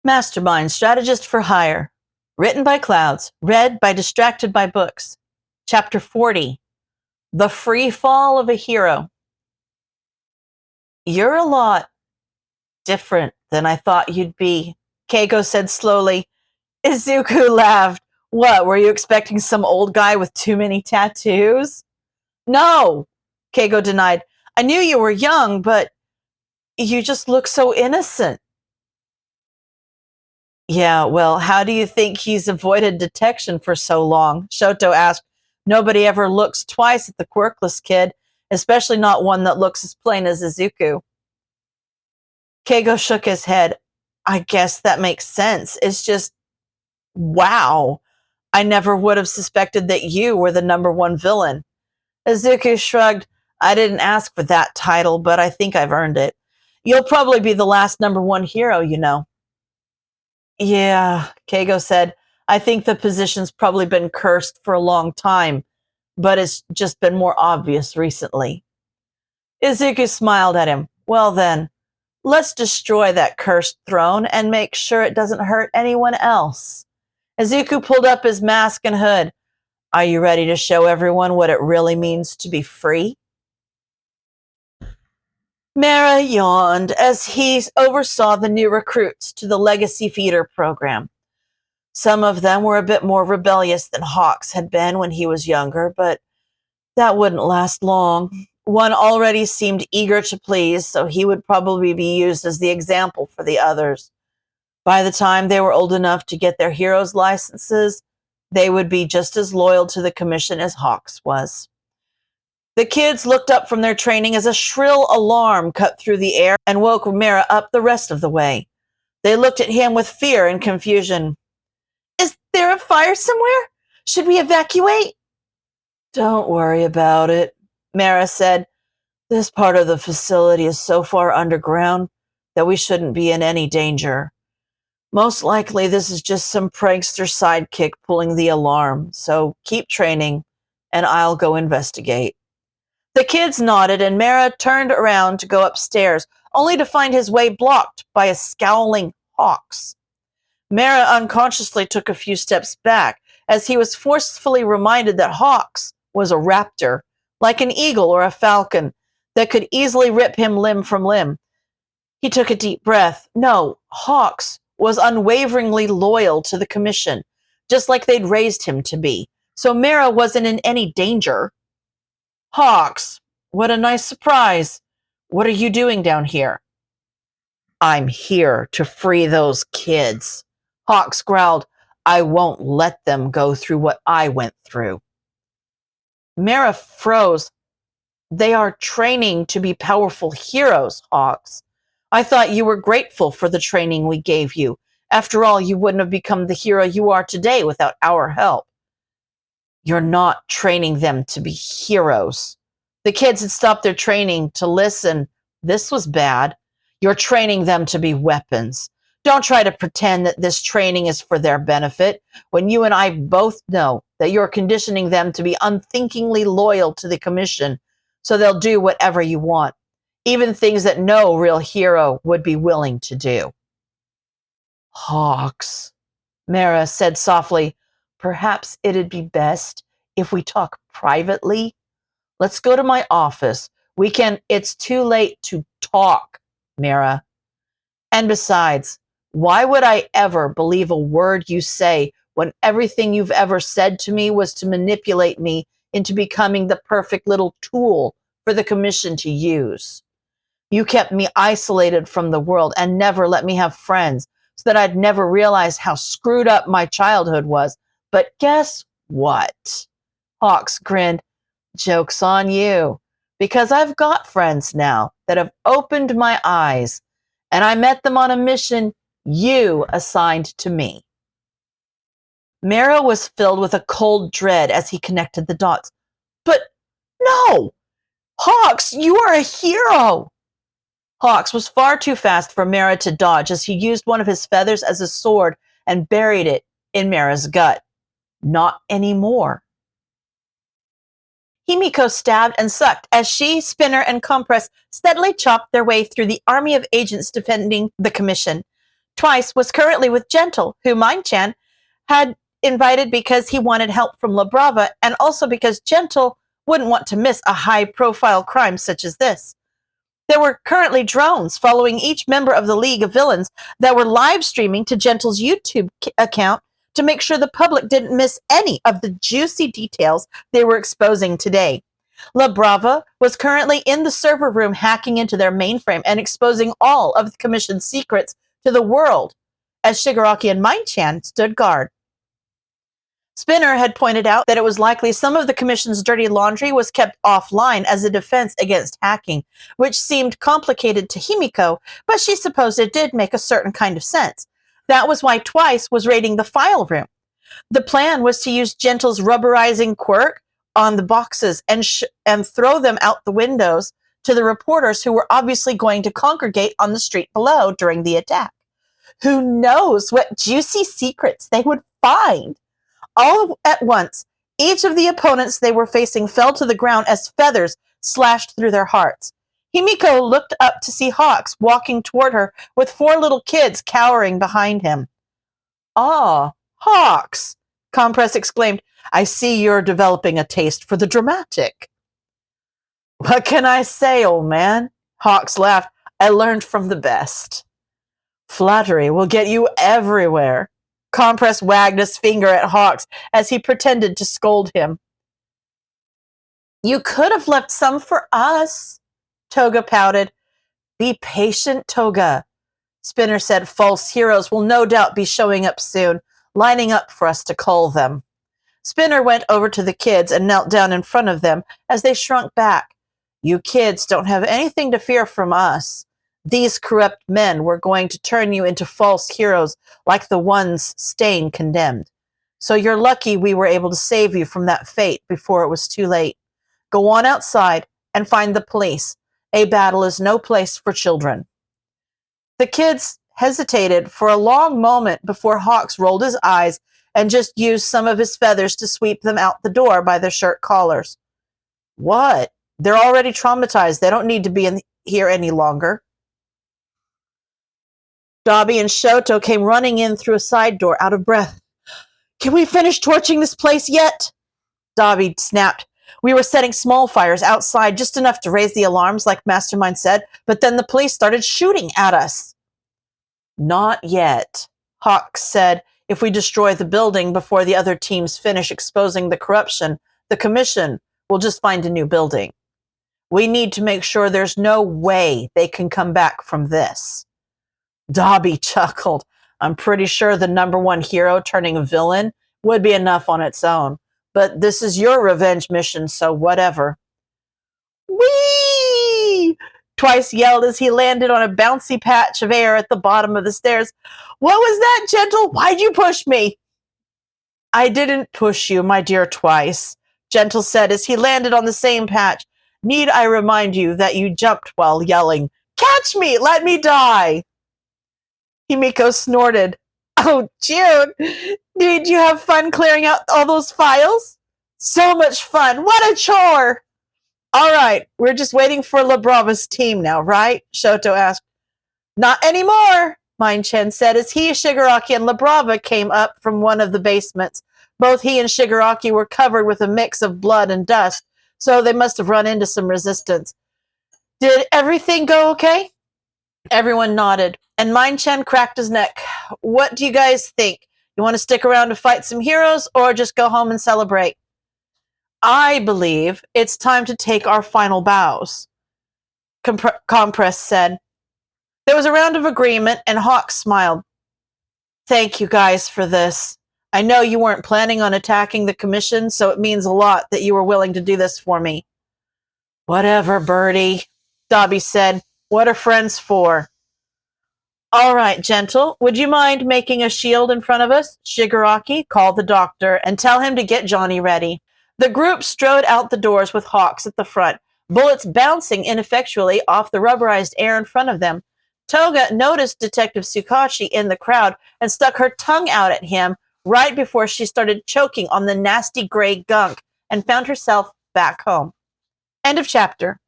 Mastermind, Strategist for Hire. Written by Clouds. Read by Distracted by Books. Chapter 40. The Freefall of a Hero. You're a lot different than I thought you'd be, Keiko said slowly. Izuku laughed. What, were you expecting some old guy with too many tattoos? No, Keiko denied. I knew you were young, but you just look so innocent. Yeah, well, how do you think he's avoided detection for so long? Shoto asked. Nobody ever looks twice at the quirkless kid, especially not one that looks as plain as Izuku. Keigo shook his head. I guess that makes sense. It's just, wow. I never would have suspected that you were the #1 villain. Izuku shrugged. I didn't ask for that title, but I think I've earned it. You'll probably be the last #1 hero, you know. Yeah, Keigo said, I think the position's probably been cursed for a long time, but it's just been more obvious recently. Izuku smiled at him. Well then, let's destroy that cursed throne and make sure it doesn't hurt anyone else. Izuku pulled up his mask and hood. Are you ready to show everyone what it really means to be free? Mara yawned as he oversaw the new recruits to the Legacy Feeder program. Some of them were a bit more rebellious than Hawks had been when he was younger, but that wouldn't last long. One already seemed eager to please, so he would probably be used as the example for the others. By the time they were old enough to get their heroes' licenses, they would be just as loyal to the commission as Hawks was. The kids looked up from their training as a shrill alarm cut through the air and woke Mara up the rest of the way. They looked at him with fear and confusion. Is there a fire somewhere? Should we evacuate? Don't worry about it, Mara said. This part of the facility is so far underground that we shouldn't be in any danger. Most likely this is just some prankster sidekick pulling the alarm, so keep training and I'll go investigate. The kids nodded and Mara turned around to go upstairs, only to find his way blocked by a scowling Hawks. Mara unconsciously took a few steps back as he was forcefully reminded that Hawks was a raptor, like an eagle or a falcon, that could easily rip him limb from limb. He took a deep breath. No, Hawks was unwaveringly loyal to the commission, just like they'd raised him to be, so Mara wasn't in any danger. Hawks, what a nice surprise. What are you doing down here? I'm here to free those kids. Hawks growled. I won't let them go through what I went through. Mara froze. They are training to be powerful heroes, Hawks. I thought you were grateful for the training we gave you. After all, you wouldn't have become the hero you are today without our help. You're not training them to be heroes. The kids had stopped their training to listen. This was bad. You're training them to be weapons. Don't try to pretend that this training is for their benefit, when you and I both know that you're conditioning them to be unthinkingly loyal to the commission, so they'll do whatever you want, even things that no real hero would be willing to do. Hawks, Mara said softly, perhaps it'd be best if we talk privately. Let's go to my office. It's too late to talk, Mara. And besides, why would I ever believe a word you say when everything you've ever said to me was to manipulate me into becoming the perfect little tool for the commission to use? You kept me isolated from the world and never let me have friends, so that I'd never realize how screwed up my childhood was. But guess what? Hawks grinned. Joke's on you, because I've got friends now that have opened my eyes, and I met them on a mission you assigned to me. Mara was filled with a cold dread as he connected the dots. But no! Hawks, you are a hero! Hawks was far too fast for Mara to dodge as he used one of his feathers as a sword and buried it in Mara's gut. Not anymore. Himiko stabbed and sucked as she, Spinner, and Compress steadily chopped their way through the army of agents defending the commission. Twice was currently with Gentle, who Mind-chan had invited because he wanted help from La Brava and also because Gentle wouldn't want to miss a high-profile crime such as this. There were currently drones following each member of the League of Villains that were live streaming to Gentle's YouTube account to make sure the public didn't miss any of the juicy details they were exposing today. La Brava was currently in the server room hacking into their mainframe and exposing all of the Commission's secrets to the world, as Shigaraki and Mind-chan stood guard. Spinner had pointed out that it was likely some of the Commission's dirty laundry was kept offline as a defense against hacking, which seemed complicated to Himiko, but she supposed it did make a certain kind of sense. That was why Twice was raiding the file room. The plan was to use Gentle's rubberizing quirk on the boxes and throw them out the windows to the reporters who were obviously going to congregate on the street below during the attack. Who knows what juicy secrets they would find? All at once, each of the opponents they were facing fell to the ground as feathers slashed through their hearts. Himiko looked up to see Hawks walking toward her with 4 little kids cowering behind him. "Ah, Hawks!" Compress exclaimed. "I see you're developing a taste for the dramatic." "What can I say, old man?" Hawks laughed. "I learned from the best." "Flattery will get you everywhere." Compress wagged his finger at Hawks as he pretended to scold him. "You could have left some for us," Toga pouted. "Be patient, Toga," Spinner said. "False heroes will no doubt be showing up soon, lining up for us to cull them." Spinner went over to the kids and knelt down in front of them as they shrunk back. "You kids don't have anything to fear from us. These corrupt men were going to turn you into false heroes like the ones staying condemned. So you're lucky we were able to save you from that fate before it was too late. Go on outside and find the police. A battle is no place for children." The kids hesitated for a long moment before Hawks rolled his eyes and just used some of his feathers to sweep them out the door by their shirt collars. "What? They're already traumatized. They don't need to be in here any longer." Dabi and Shoto came running in through a side door, out of breath. "Can we finish torching this place yet?" Dabi snapped. "We were setting small fires outside, just enough to raise the alarms, like Mastermind said, but then the police started shooting at us." "Not yet," Hawks said. "If we destroy the building before the other teams finish exposing the corruption, the Commission will just find a new building. We need to make sure there's no way they can come back from this." Dabi chuckled. "I'm pretty sure the #1 hero turning a villain would be enough on its own. But this is your revenge mission, so whatever." "Whee!" Twice yelled as he landed on a bouncy patch of air at the bottom of the stairs. "What was that, Gentle? Why'd you push me?" "I didn't push you, my dear Twice," Gentle said as he landed on the same patch. "Need I remind you that you jumped while yelling, 'Catch me! Let me die!'" Himiko snorted. "Oh, June, did you have fun clearing out all those files?" "So much fun. What a chore." "All right, we're just waiting for La Brava's team now, right?" Shoto asked. "Not anymore," Mind-chan said as he, Shigaraki, and La Brava came up from one of the basements. Both he and Shigaraki were covered with a mix of blood and dust, so they must have run into some resistance. "Did everything go okay?" Everyone nodded, and Mind-chan cracked his neck. "What do you guys think? You want to stick around to fight some heroes, or just go home and celebrate?" "I believe it's time to take our final bows," Compress said. There was a round of agreement, and Hawk smiled. "Thank you guys for this. I know you weren't planning on attacking the Commission, so it means a lot that you were willing to do this for me." "Whatever, Birdie," Dabi said. "What are friends for?" "All right, Gentle, would you mind making a shield in front of us? Shigaraki, call the doctor and tell him to get Johnny ready." The group strode out the doors with Hawks at the front, bullets bouncing ineffectually off the rubberized air in front of them. Toga noticed Detective Tsukachi in the crowd and stuck her tongue out at him right before she started choking on the nasty gray gunk and found herself back home. End of chapter.